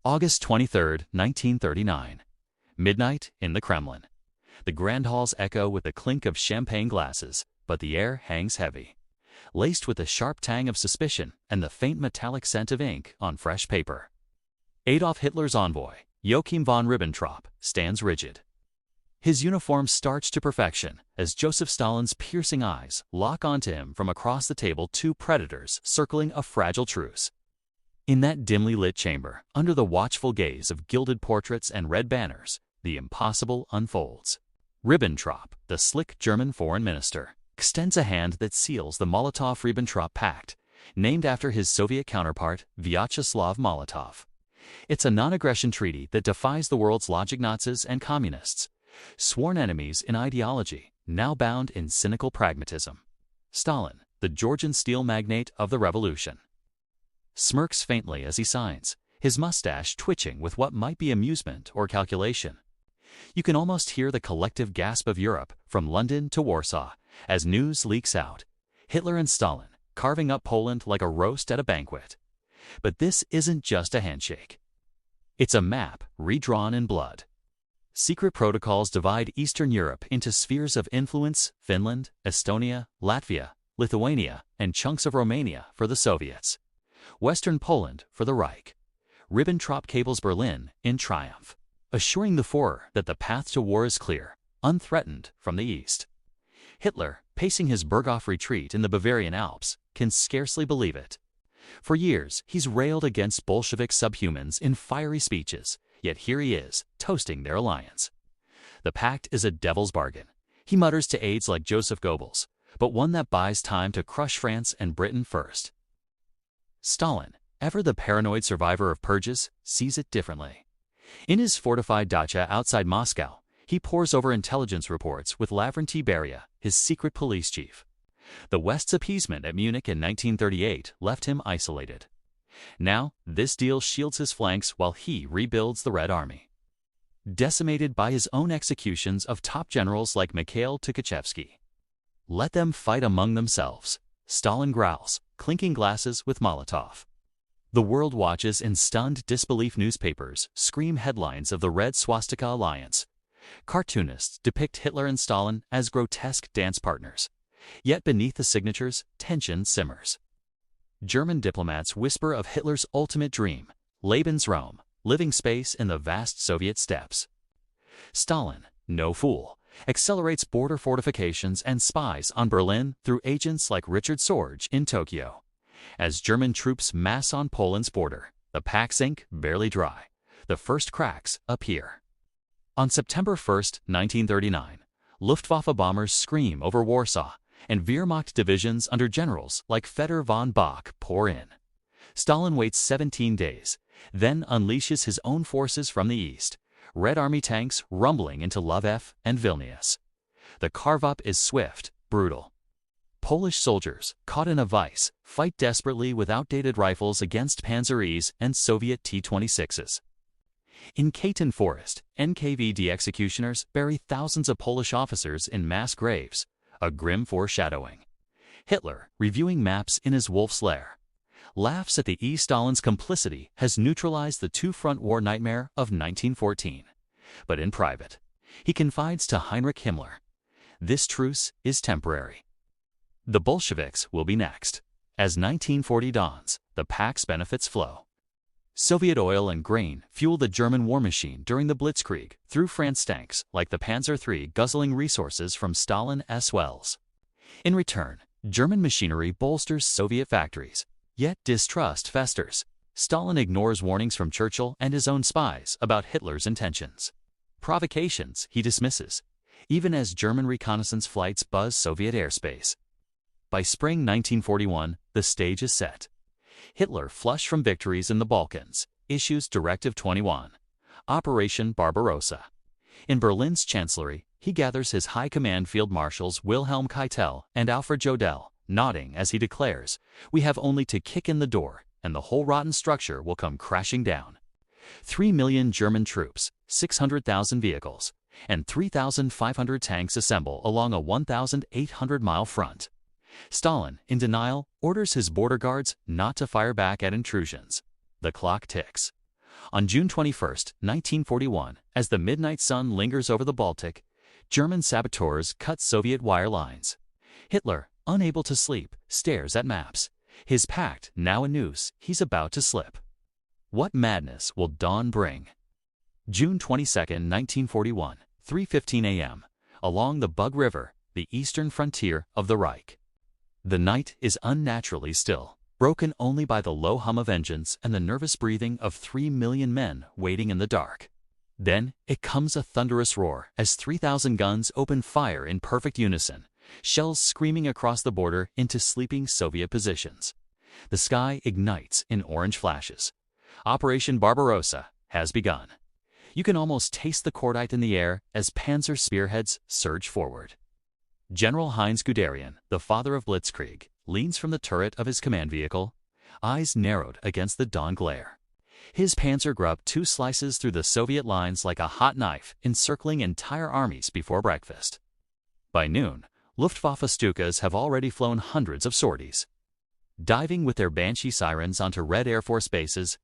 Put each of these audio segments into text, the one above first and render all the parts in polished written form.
August 23, 1939. Midnight in the Kremlin. The grand halls echo with the clink of champagne glasses, but the air hangs heavy, laced with the sharp tang of suspicion and the faint metallic scent of ink on fresh paper. Adolf Hitler's envoy, Joachim von Ribbentrop, stands rigid. His uniform starched to perfection as Joseph Stalin's piercing eyes lock onto him from across the table, two predators circling a fragile truce. In that dimly lit chamber, under the watchful gaze of gilded portraits and red banners, the impossible unfolds. Ribbentrop, the slick German foreign minister, extends a hand that seals the Molotov-Ribbentrop Pact, named after his Soviet counterpart, Vyacheslav Molotov. It's a non-aggression treaty that defies the world's logic Nazis and communists, sworn enemies in ideology, now bound in cynical pragmatism. Stalin, the Georgian steel magnate of the revolution, smirks faintly as he signs, his mustache twitching with what might be amusement or calculation. You can almost hear the collective gasp of Europe from London to Warsaw as news leaks out. Hitler and Stalin carving up Poland like a roast at a banquet. But this isn't just a handshake. It's a map redrawn in blood. Secret protocols divide Eastern Europe into spheres of influence: Finland, Estonia, Latvia, Lithuania, and chunks of Romania for the Soviets. Western Poland for the Reich. Ribbentrop cables Berlin in triumph, assuring the Führer that the path to war is clear, unthreatened from the east. Hitler, pacing his Berghof retreat in the Bavarian Alps, can scarcely believe it. For years, he's railed against Bolshevik subhumans in fiery speeches, yet here he is, toasting their alliance. The pact is a devil's bargain, he mutters to aides like Joseph Goebbels, but one that buys time to crush France and Britain first. Stalin, ever the paranoid survivor of purges, sees it differently. In his fortified dacha outside Moscow, he pores over intelligence reports with Lavrentiy Beria, his secret police chief. The West's appeasement at Munich in 1938 left him isolated. Now, this deal shields his flanks while he rebuilds the Red Army. Decimated by his own executions of top generals like Mikhail Tukhachevsky. Let them fight among themselves, Stalin growls, clinking glasses with Molotov. The world watches in stunned disbelief. Newspapers scream headlines of the Red Swastika Alliance. Cartoonists depict Hitler and Stalin as grotesque dance partners. Yet beneath the signatures, tension simmers. German diplomats whisper of Hitler's ultimate dream, Lebensraum, living space in the vast Soviet steppes. Stalin, no fool, accelerates border fortifications and spies on Berlin through agents like Richard Sorge in Tokyo. As German troops mass on Poland's border, the Pact's ink barely dry. The first cracks appear. On September 1, 1939, Luftwaffe bombers scream over Warsaw, and Wehrmacht divisions under generals like Fedor von Bock pour in. Stalin waits 17 days, then unleashes his own forces from the east, Red Army tanks rumbling into Lviv and Vilnius. The carve-up is swift, brutal. Polish soldiers, caught in a vice, fight desperately with outdated rifles against Panzer Is and Soviet T-26s. In Katyn Forest, NKVD executioners bury thousands of Polish officers in mass graves, a grim foreshadowing. Hitler, reviewing maps in his wolf's lair, laughs at the Stalin's complicity has neutralized the two-front war nightmare of 1914. But in private, he confides to Heinrich Himmler, this truce is temporary. The Bolsheviks will be next. As 1940 dawns, the Pact's benefits flow. Soviet oil and grain fuel the German war machine during the Blitzkrieg through France tanks like the Panzer III guzzling resources from Stalin's wells. In return, German machinery bolsters Soviet factories, yet distrust festers. Stalin ignores warnings from Churchill and his own spies about Hitler's intentions. Provocations he dismisses, even as German reconnaissance flights buzz Soviet airspace. By spring 1941, the stage is set. Hitler, flush from victories in the Balkans, issues Directive 21, Operation Barbarossa. In Berlin's chancellery, he gathers his high command field marshals Wilhelm Keitel and Alfred Jodl, nodding as he declares, "We have only to kick in the door, and the whole rotten structure will come crashing down." 3 million German troops, 600,000 vehicles, and 3,500 tanks assemble along a 1,800-mile front. Stalin, in denial, orders his border guards not to fire back at intrusions. The clock ticks. On June 21, 1941, as the midnight sun lingers over the Baltic, German saboteurs cut Soviet wire lines. Hitler, unable to sleep, stares at maps. His pact now a noose, he's about to slip. What madness will dawn bring? June 22, 1941, 3:15 a.m., along the Bug River, the eastern frontier of the Reich. The night is unnaturally still, broken only by the low hum of engines and the nervous breathing of 3 million men waiting in the dark. Then it comes a thunderous roar as 3,000 guns open fire in perfect unison, shells screaming across the border into sleeping Soviet positions. The sky ignites in orange flashes. Operation Barbarossa has begun. You can almost taste the cordite in the air as panzer spearheads surge forward. General Heinz Guderian, the father of Blitzkrieg, leans from the turret of his command vehicle, eyes narrowed against the dawn glare. His Panzergruppe 2 slices through the Soviet lines like a hot knife, encircling entire armies before breakfast. By noon, Luftwaffe Stukas have already flown hundreds of sorties, diving with their Banshee sirens onto Red Air Force bases,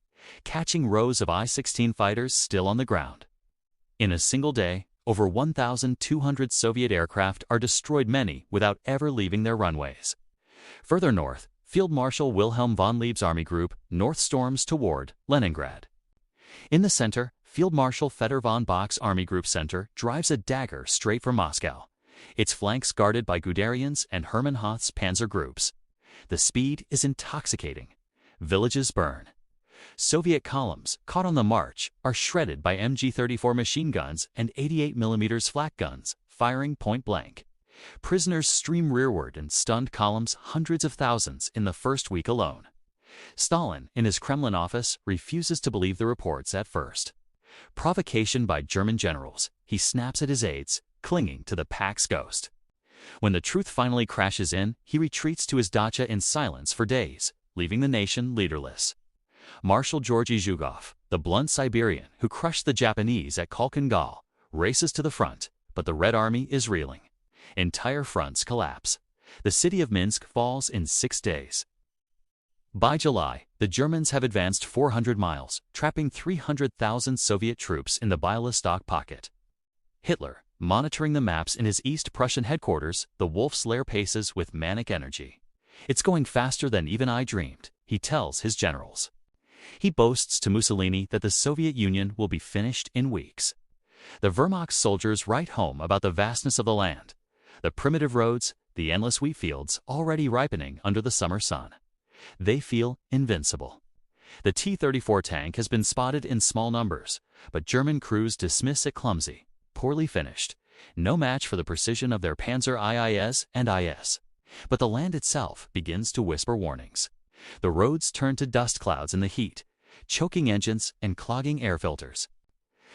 catching rows of I-16 fighters still on the ground. In a single day, over 1,200 Soviet aircraft are destroyed, many without ever leaving their runways. Further north, Field Marshal Wilhelm von Lieb's army group north storms toward Leningrad. In the center, Field Marshal Fedor von Bock's army group center drives a dagger straight for Moscow, its flanks guarded by Guderian's and Hermann Hoth's panzer groups. The speed is intoxicating. Villages burn. Soviet columns, caught on the march, are shredded by MG-34 machine guns and 88mm flak guns, firing point blank. Prisoners stream rearward in stunned columns, hundreds of thousands in the first week alone. Stalin, in his Kremlin office, refuses to believe the reports at first. Provocation by German generals, he snaps at his aides, clinging to the Pact's ghost. When the truth finally crashes in, he retreats to his dacha in silence for days, leaving the nation leaderless. Marshal Georgy Zhukov, the blunt Siberian who crushed the Japanese at Khalkhin-Gol, races to the front, but the Red Army is reeling. Entire fronts collapse. The city of Minsk falls in 6 days. By July, the Germans have advanced 400 miles, trapping 300,000 Soviet troops in the Bialystok pocket. Hitler, monitoring the maps in his East Prussian headquarters, the Wolf's Lair paces with manic energy. "It's going faster than even I dreamed," he tells his generals. He boasts to Mussolini that the Soviet Union will be finished in weeks. The Wehrmacht soldiers write home about the vastness of the land, the primitive roads, the endless wheat fields already ripening under the summer sun. They feel invincible. The T-34 tank has been spotted in small numbers, but German crews dismiss it clumsy, poorly finished, no match for the precision of their Panzer IIS and IS. But the land itself begins to whisper warnings. The roads turn to dust clouds in the heat, choking engines and clogging air filters.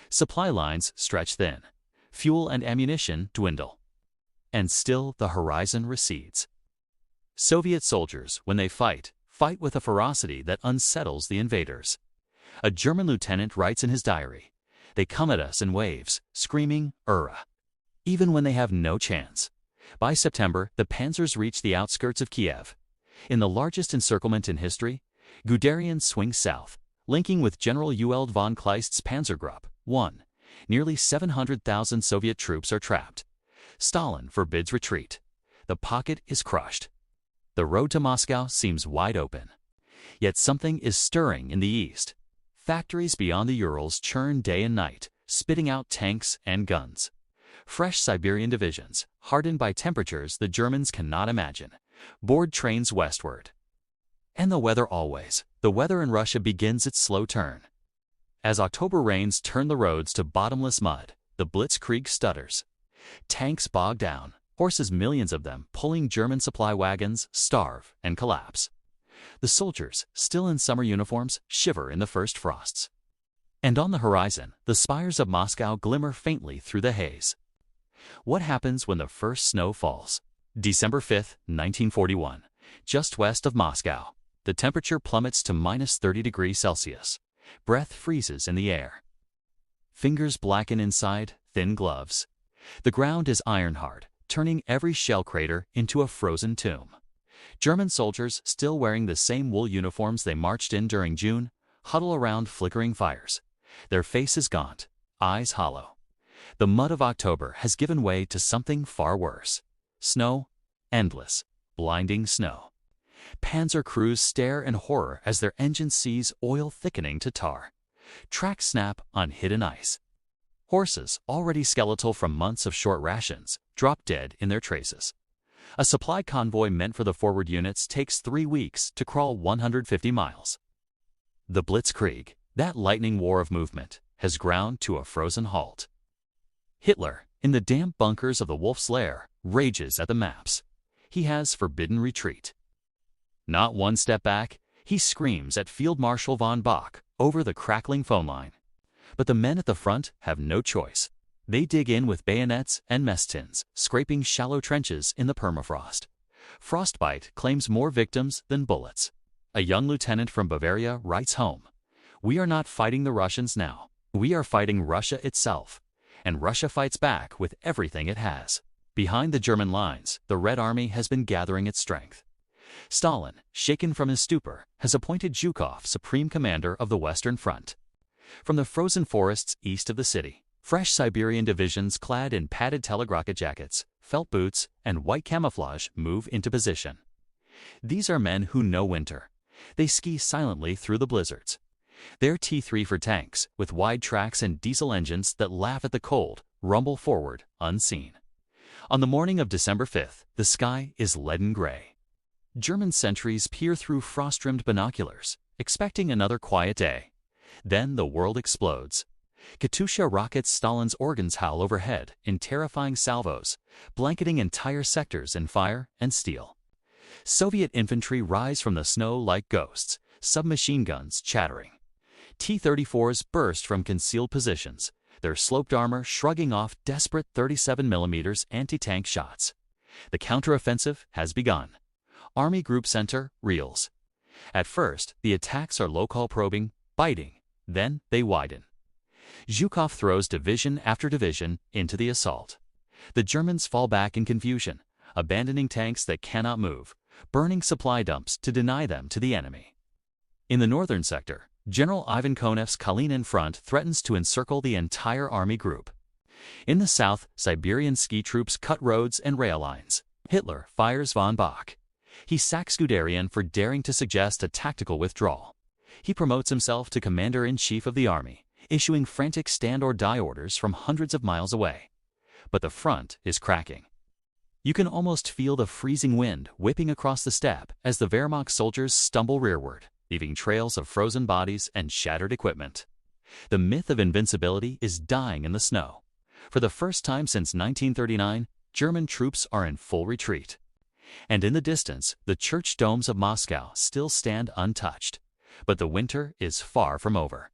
Supply lines stretch thin. Fuel and ammunition dwindle. And still the horizon recedes. Soviet soldiers, when they fight with a ferocity that unsettles the invaders. A German lieutenant writes in his diary, "They come at us in waves, screaming, 'Ura!' even when they have no chance." By September, the panzers reach the outskirts of Kiev. In the largest encirclement in history, Guderian swings south, linking with General Ewald von Kleist's Panzergruppe 1. Nearly 700,000 Soviet troops are trapped. Stalin forbids retreat. The pocket is crushed. The road to Moscow seems wide open. Yet something is stirring in the east. Factories beyond the Urals churn day and night, spitting out tanks and guns. Fresh Siberian divisions, hardened by temperatures the Germans cannot imagine, board trains westward. And the weather always. The weather in Russia begins its slow turn. As October rains turn the roads to bottomless mud, the Blitzkrieg stutters. Tanks bog down, horses, millions of them, pulling German supply wagons, starve and collapse. The soldiers, still in summer uniforms, shiver in the first frosts. And on the horizon, the spires of Moscow glimmer faintly through the haze. What happens when the first snow falls? December 5, 1941, just west of Moscow. The temperature plummets to -30°C. Breath freezes in the air. Fingers blacken inside thin gloves. The ground is iron hard, turning every shell crater into a frozen tomb. German soldiers, still wearing the same wool uniforms they marched in during June, huddle around flickering fires, their faces gaunt, eyes hollow. The mud of October has given way to something far worse. Snow, endless, blinding snow. Panzer crews stare in horror as their engine sees oil thickening to tar. Tracks snap on hidden ice. Horses, already skeletal from months of short rations, drop dead in their traces. A supply convoy meant for the forward units takes 3 weeks to crawl 150 miles. The Blitzkrieg, that lightning war of movement, has ground to a frozen halt. Hitler, in the damp bunkers of the Wolf's Lair, rages at the maps. He has forbidden retreat. Not one step back, he screams at Field Marshal von Bock over the crackling phone line. But the men at the front have no choice. They dig in with bayonets and mess tins, scraping shallow trenches in the permafrost. Frostbite claims more victims than bullets. A young lieutenant from Bavaria writes home, "We are not fighting the Russians now. We are fighting Russia itself. And Russia fights back with everything it has." Behind the German lines, the Red Army has been gathering its strength. Stalin, shaken from his stupor, has appointed Zhukov supreme commander of the Western Front. From the frozen forests east of the city, fresh Siberian divisions clad in padded telegraphic jackets, felt boots, and white camouflage move into position. These are men who know winter. They ski silently through the blizzards. They're T3 for tanks, with wide tracks and diesel engines that laugh at the cold, rumble forward, unseen. On the morning of December 5th, the sky is leaden gray. German sentries peer through frost-rimmed binoculars, expecting another quiet day. Then the world explodes. Katyusha rockets Stalin's organs howl overhead in terrifying salvos, blanketing entire sectors in fire and steel. Soviet infantry rise from the snow like ghosts, submachine guns chattering. T-34s burst from concealed positions, their sloped armor shrugging off desperate 37mm anti-tank shots. The counteroffensive has begun. Army Group Center reels. At first, the attacks are local probing, biting. Then they widen. Zhukov throws division after division into the assault. The Germans fall back in confusion, abandoning tanks that cannot move, burning supply dumps to deny them to the enemy. In the northern sector, General Ivan Konev's Kalinin front threatens to encircle the entire army group. In the south, Siberian ski troops cut roads and rail lines. Hitler fires von Bock. He sacks Guderian for daring to suggest a tactical withdrawal. He promotes himself to commander-in-chief of the army, issuing frantic stand-or-die orders from hundreds of miles away. But the front is cracking. You can almost feel the freezing wind whipping across the steppe as the Wehrmacht soldiers stumble rearward, leaving trails of frozen bodies and shattered equipment. The myth of invincibility is dying in the snow. For the first time since 1939, German troops are in full retreat. And in the distance, the church domes of Moscow still stand untouched. But the winter is far from over.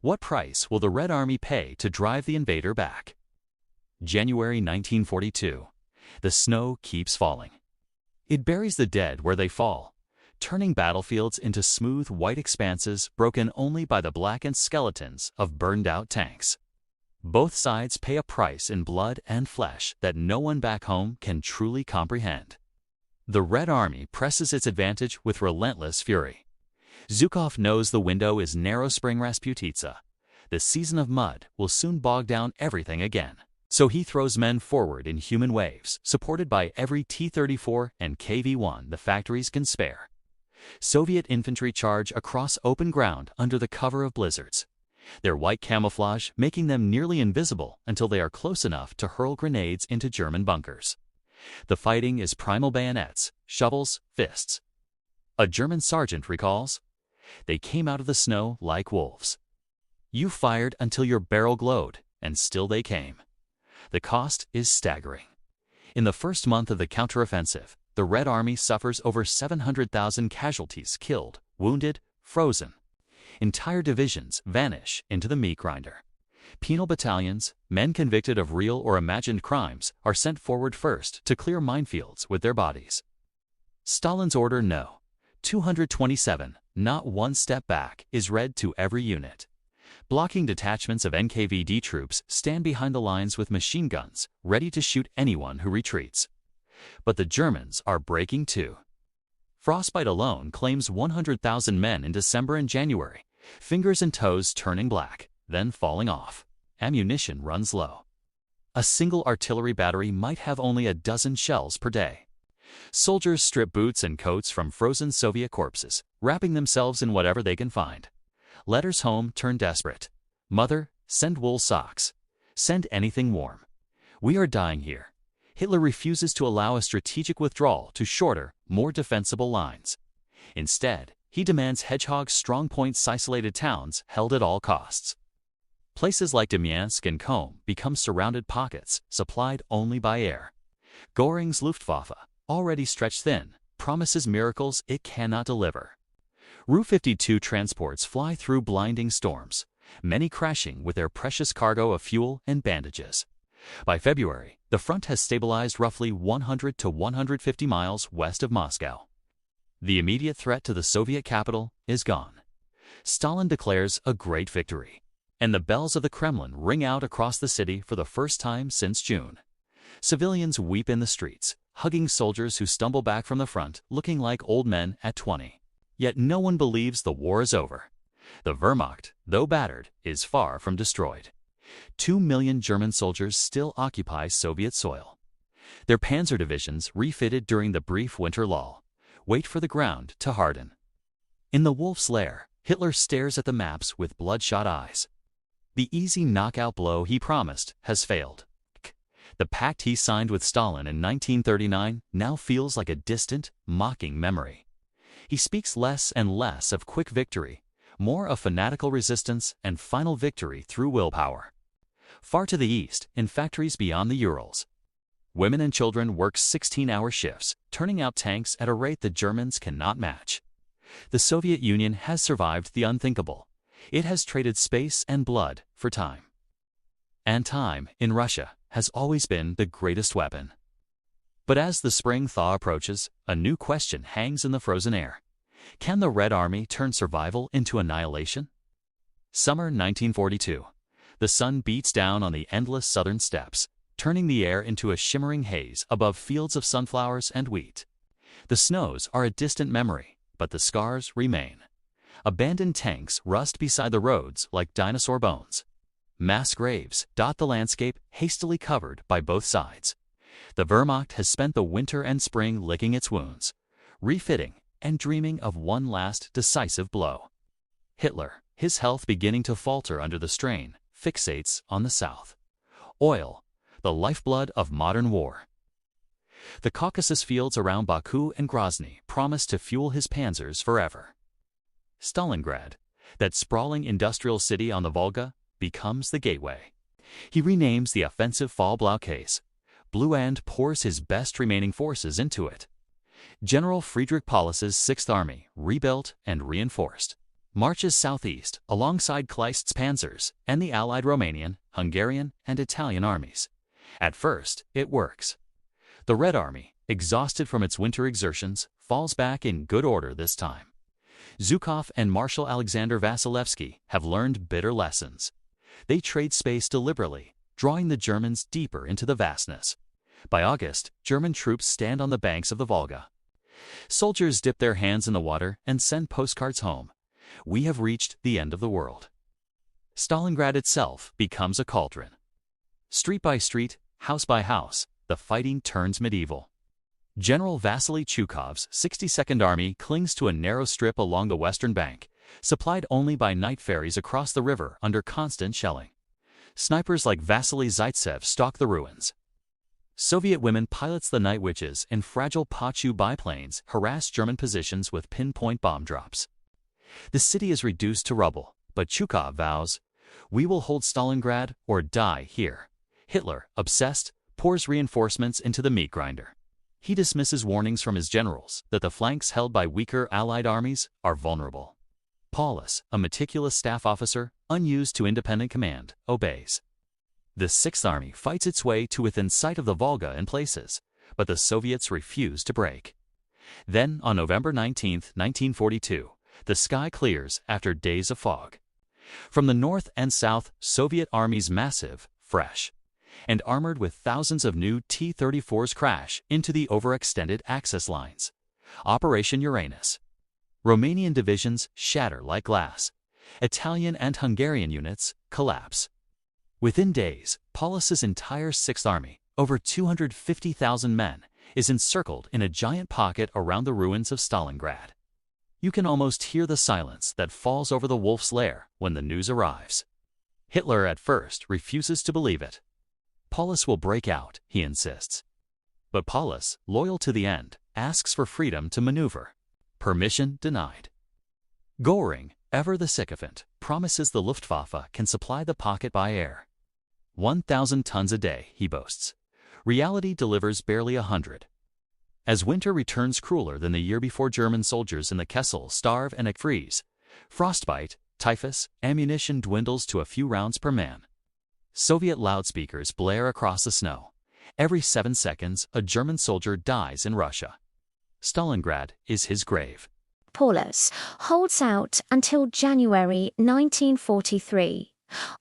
What price will the Red Army pay to drive the invader back? January 1942. The snow keeps falling. It buries the dead where they fall, turning battlefields into smooth white expanses broken only by the blackened skeletons of burned-out tanks. Both sides pay a price in blood and flesh that no one back home can truly comprehend. The Red Army presses its advantage with relentless fury. Zhukov knows the window is narrow spring Rasputitsa. The season of mud will soon bog down everything again. So he throws men forward in human waves, supported by every T-34 and KV-1 the factories can spare. Soviet infantry charge across open ground under the cover of blizzards. Their white camouflage making them nearly invisible until they are close enough to hurl grenades into German bunkers. The fighting is primal bayonets, shovels, fists. A German sergeant recalls, "They came out of the snow like wolves. You fired until your barrel glowed, and still they came." The cost is staggering. In the first month of the counteroffensive, the Red Army suffers over 700,000 casualties killed, wounded, frozen. Entire divisions vanish into the meat grinder. Penal battalions, men convicted of real or imagined crimes, are sent forward first to clear minefields with their bodies. Stalin's Order No. 227, not one step back, is read to every unit. Blocking detachments of NKVD troops stand behind the lines with machine guns, ready to shoot anyone who retreats. But the Germans are breaking too. Frostbite alone claims 100,000 men in December and January, Fingers and toes turning black, then falling off. Ammunition runs low. A single artillery battery might have only a dozen shells per day. Soldiers strip boots and coats from frozen Soviet corpses, wrapping themselves in whatever they can find. Letters home turn desperate. Mother, send wool socks. Send anything warm. We are dying here. Hitler refuses to allow a strategic withdrawal to shorter, more defensible lines. Instead, he demands hedgehog strongpoint isolated towns held at all costs. Places like Demyansk and Qom become surrounded pockets, supplied only by air. Göring's Luftwaffe, already stretched thin, promises miracles it cannot deliver. Ru-52 transports fly through blinding storms, many crashing with their precious cargo of fuel and bandages. By February, the front has stabilized roughly 100 to 150 miles west of Moscow. The immediate threat to the Soviet capital is gone. Stalin declares a great victory, and the bells of the Kremlin ring out across the city for the first time since June. Civilians weep in the streets, hugging soldiers who stumble back from the front looking like old men at 20. Yet no one believes the war is over. The Wehrmacht, though battered, is far from destroyed. 2 million German soldiers still occupy Soviet soil. Their panzer divisions, refitted during the brief winter lull, wait for the ground to harden. In the wolf's lair, Hitler stares at the maps with bloodshot eyes. The easy knockout blow he promised has failed. The pact he signed with Stalin in 1939 now feels like a distant, mocking memory. He speaks less and less of quick victory, more of fanatical resistance and final victory through willpower. Far to the east, in factories beyond the Urals, women and children work 16-hour shifts, turning out tanks at a rate the Germans cannot match. The Soviet Union has survived the unthinkable. It has traded space and blood for time. And time, in Russia, has always been the greatest weapon. But as the spring thaw approaches, a new question hangs in the frozen air. Can the Red Army turn survival into annihilation? Summer 1942. The sun beats down on the endless southern steppes, turning the air into a shimmering haze above fields of sunflowers and wheat. The snows are a distant memory, but the scars remain. Abandoned tanks rust beside the roads like dinosaur bones. Mass graves dot the landscape, hastily covered by both sides. The Wehrmacht has spent the winter and spring licking its wounds, refitting and dreaming of one last decisive blow. Hitler, his health beginning to falter under the strain, fixates on the south. Oil, the lifeblood of modern war. The Caucasus fields around Baku and Grozny promise to fuel his panzers forever. Stalingrad, that sprawling industrial city on the Volga, becomes the gateway. He renames the offensive fall blockade. Blue and pours his best remaining forces into it. General Friedrich Paulus's Sixth Army, rebuilt and reinforced, marches southeast alongside Kleist's panzers and the allied Romanian, Hungarian, and Italian armies. At first, it works. The Red Army, exhausted from its winter exertions, falls back in good order this time. Zhukov and Marshal Alexander Vasilevsky have learned bitter lessons. They trade space deliberately, drawing the Germans deeper into the vastness. By August, German troops stand on the banks of the Volga. Soldiers dip their hands in the water and send postcards home. We have reached the end of the world. Stalingrad itself becomes a cauldron. Street by street, house by house, the fighting turns medieval. General Vasily Chukov's 62nd Army clings to a narrow strip along the western bank, supplied only by night ferries across the river under constant shelling. Snipers like Vasily Zaitsev stalk the ruins. Soviet women pilots the night witches in fragile Pa-Chu biplanes harass German positions with pinpoint bomb drops. The city is reduced to rubble, but Chukov vows, "We will hold Stalingrad or die here." Hitler, obsessed, pours reinforcements into the meat grinder. He dismisses warnings from his generals that the flanks held by weaker Allied armies are vulnerable. Paulus, a meticulous staff officer, unused to independent command, obeys. The Sixth Army fights its way to within sight of the Volga in places, but the Soviets refuse to break. Then, on November 19, 1942, the sky clears after days of fog. From the north and south, Soviet armies massive, fresh, and armored with thousands of new T-34s crash into the overextended Axis lines. Operation Uranus. Romanian divisions shatter like glass. Italian and Hungarian units collapse. Within days, Paulus's entire Sixth Army, over 250,000 men, is encircled in a giant pocket around the ruins of Stalingrad. You can almost hear the silence that falls over the wolf's lair when the news arrives. Hitler at first refuses to believe it. Paulus will break out, he insists. But Paulus, loyal to the end, asks for freedom to maneuver. Permission denied. Göring, ever the sycophant, promises the Luftwaffe can supply the pocket by air. 1,000 tons a day, he boasts. Reality delivers barely 100. As winter returns crueler than the year before, German soldiers in the Kessel starve and freeze. Frostbite, typhus, ammunition dwindles to a few rounds per man. Soviet loudspeakers blare across the snow. Every 7 seconds, a German soldier dies in Russia. Stalingrad is his grave. Paulus holds out until January 1943.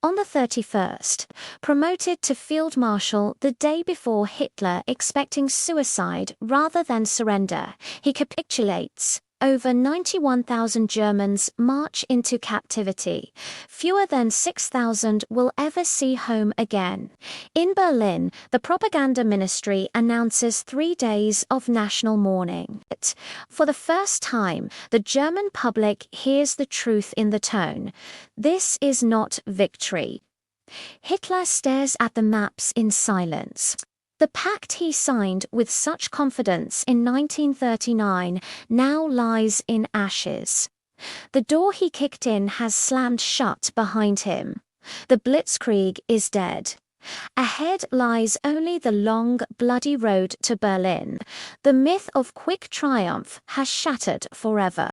On the 31st, promoted to Field Marshal the day before Hitler expecting suicide rather than surrender, he capitulates. Over 91,000 Germans march into captivity. Fewer than 6,000 will ever see home again. In Berlin, the propaganda ministry announces 3 days of national mourning. But for the first time, the German public hears the truth in the tone. This is not victory. Hitler stares at the maps in silence. The pact he signed with such confidence in 1939 now lies in ashes. The door he kicked in has slammed shut behind him. The Blitzkrieg is dead. Ahead lies only the long, bloody road to Berlin. The myth of quick triumph has shattered forever.